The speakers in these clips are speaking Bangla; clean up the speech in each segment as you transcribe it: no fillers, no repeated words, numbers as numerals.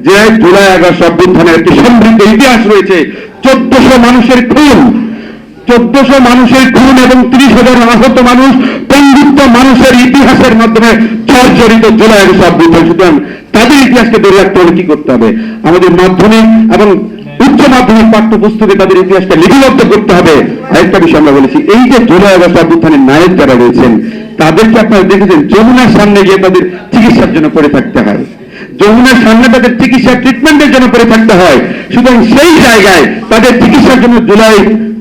যে জুলাই আগস্ট অভ্যুত্থানের একটি সমৃদ্ধ ইতিহাস রয়েছে। 1400 মানুষের খুন, 1400 মানুষের খুন এবং 30,000 আহত মানুষ, বন্ধুত্ব মানুষের ইতিহাসের মাধ্যমে জর্জরিত জুলাই আগস্ট অভ্যুত্থান। সুতরাং তাদের ইতিহাসকে ধরে রাখতে হলে কি করতে হবে? আমাদের মাধ্যমিক এবং উচ্চ মাধ্যমিক পাঠ্যপুস্তকে তাদের ইতিহাসটা লিপিবদ্ধ করতে হবে। আরেকটা বিষয় আমরা বলেছি, এই যে জুলাই আগস্ট অভ্যুত্থানের নায়ক যারা রয়েছেন তাদেরকে আপনারা দেখেছেন যমুনার সামনে গিয়ে তাদের চিকিৎসার জন্য পড়ে থাকতে হয়, যমুনার সামনে তাদের চিকিৎসা ট্রিটমেন্টের জন্য পড়ে থাকতে হয়। সুতরাং সেই জায়গায় তাদের চিকিৎসার জন্য জুলাই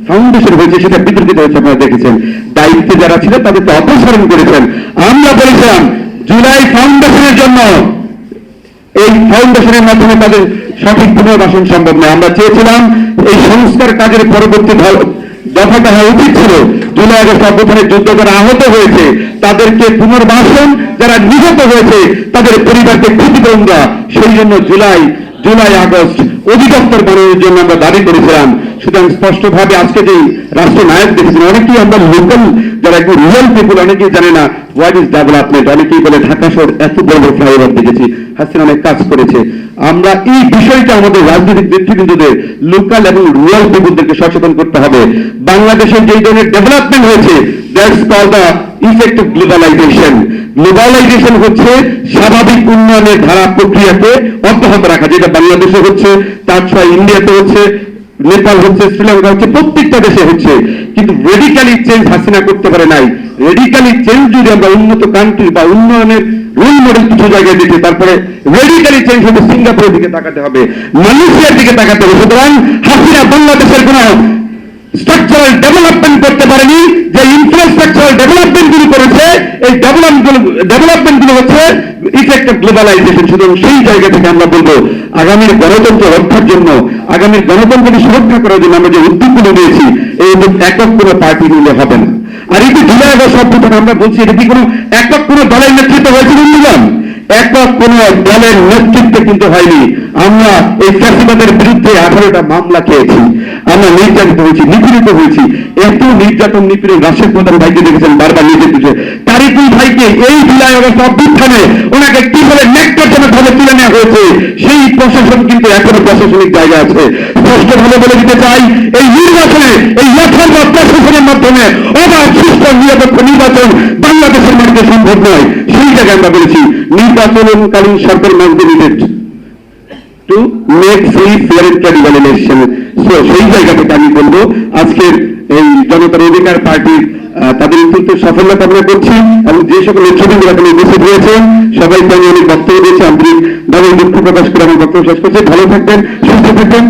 ফাউন্ডেশন হয়েছে, সেটা বিতর্কিত হয়েছে, আপনারা দেখেছেন। দায়িত্বে যারা ছিল তাদেরকে অপসারণ করেছেন। আমরা বলেছিলাম জুলাই ফাউন্ডেশনের জন্য, এই ফাউন্ডেশনের মাধ্যমে তাদের সঠিক পুনর্বাসন সম্ভব নয়। আমরা চেয়েছিলাম এই সংস্কার কাজের পরবর্তী দফাটা হওয়া উচিত ছিল জুলাই আগস্ট অভ্যুত্থানের যুদ্ধ যারা আহত হয়েছে তাদেরকে পুনর্বাসন, যারা নিহত হয়েছে তাদের পরিবারকে ক্ষতিপূরণ দেওয়া। সেই জন্য জুলাই আগস্ট অধিদপ্তর বানানোর জন্য আমরা দাবি করেছিলাম। সুতরাং স্পষ্টভাবে আজকে যে রাষ্ট্রনায়ক দেখেছেন, অনেকেই আমরা লোকাল যারা একটু রিয়েল পিপুল অনেকেই জানে না হোয়াট ইজ ডেভেলপমেন্ট। অনেকেই বলে ঢাকা শহর এত বড় ফ্লাইওভার দেখেছি, হাসিনা অনেক কাজ করেছে। আমরা এই বিষয়টা আমাদের রাজনৈতিক নেতৃবৃন্দদের লোকাল এবং রুরাল পিপুলদেরকে সচেতন করতে হবে। বাংলাদেশের যেই ধরনের ডেভেলপমেন্ট হয়েছে that's called the effect of globalisation. Globalisation হচ্ছে স্বাভাবিক উন্নয়নের ধারা প্রক্রিয়াকে অব্যাহত রাখা, যেটা বাংলাদেশে হচ্ছে, তার ছয় ইন্ডিয়াতে হচ্ছে, নেপাল হচ্ছে, শ্রীলঙ্কা হচ্ছে, প্রত্যেকটা দেশে হচ্ছে। কিন্তু রেডিক্যালি চেঞ্জ হাসিনা করতে পারে নাই। রেডিক্যালি চেঞ্জ যদি আমরা উন্নত কান্ট্রি বা উন্নয়নের রোল মডেল কিছু জায়গায় দেখি, তারপরে রেডিক্যালি চেঞ্জ হতে সিঙ্গাপুরের দিকে তাকাতে হবে, মালয়েশিয়ার দিকে তাকাতে হবে। সুতরাং হাসিনা বাংলাদেশের কোন স্ট্রাকচারাল ডেভেলপমেন্ট করতে পারেনি। যে ইনফ্রাস্ট্রাকচারাল ডেভেলপমেন্ট গুলো করেছে, এই ডেভেলপমেন্ট গুলো হচ্ছে ইফেক্ট অফ গ্লোবালাইজেশন। সুতরাং সেই জায়গা থেকে আমরা বলবো আগামীর গণতন্ত্র রক্ষার জন্য, আগামীর গণতন্ত্রকে সুরক্ষা করার জন্য আমরা যে উদ্যোগগুলো নিয়েছি, এই উদ্যোগ একক কোনো পার্টি নিলে হবে না। আর এই যে জুলাই আগস্ট অভ্যুত্থান আমরা বলছি, এটা কি কোনো একক কোনো দলের নেতৃত্ব হয়েছিল? নিলাম একক কোন দলের নেতৃত্বে কিন্তু হয়নি। আমরা এই ফ্যাসিবাদের বিরুদ্ধে 18টা মামলা খেয়েছি, আমরা নির্যাতিত হয়েছি, নিপীড়িত হয়েছি। এত নির্যাতন নিপীড়ন রাষ্ট্রের প্রধান ভাইকে দেখেছেন বারবার নির্যাতিত। তারিকুল ভাইকে এই জুলাই আগস্ট অভ্যুত্থানে ওনাকে কিভাবে ন্যাক্কারজনক ভাবে তুলে নেওয়া হয়েছে, সেই প্রশাসন কিন্তু এখনো প্রশাসনিক জায়গা আছে। স্পষ্টভাবে বলে দিতে চাই, এই নির্বাচনে এই যথার্থ প্রশাসনের মাধ্যমে অবাধ সুষ্ঠু নিরপেক্ষ নির্বাচন বাংলাদেশের মধ্যে সম্ভব নয়। সেই জায়গায় আমরা বলেছি নির্বাচনকালীন সরকার mandated to make free fair and credible election. সেই জায়গা থেকে আমি বলবো আজকের এই জনতার অধিকার পার্টির তাদের কিন্তু সাফল্য কামনা করছি, এবং যে সকল নেতৃবৃন্দ এখানে উপস্থিত হয়েছেন সবাইকে আমি অনেক বক্তব্য দিয়েছি, আন্তরিক ভাবে দুঃখ প্রকাশ করে আমার বক্তব্য শেষ করছি। ভালো থাকবেন, সুস্থ থাকবেন।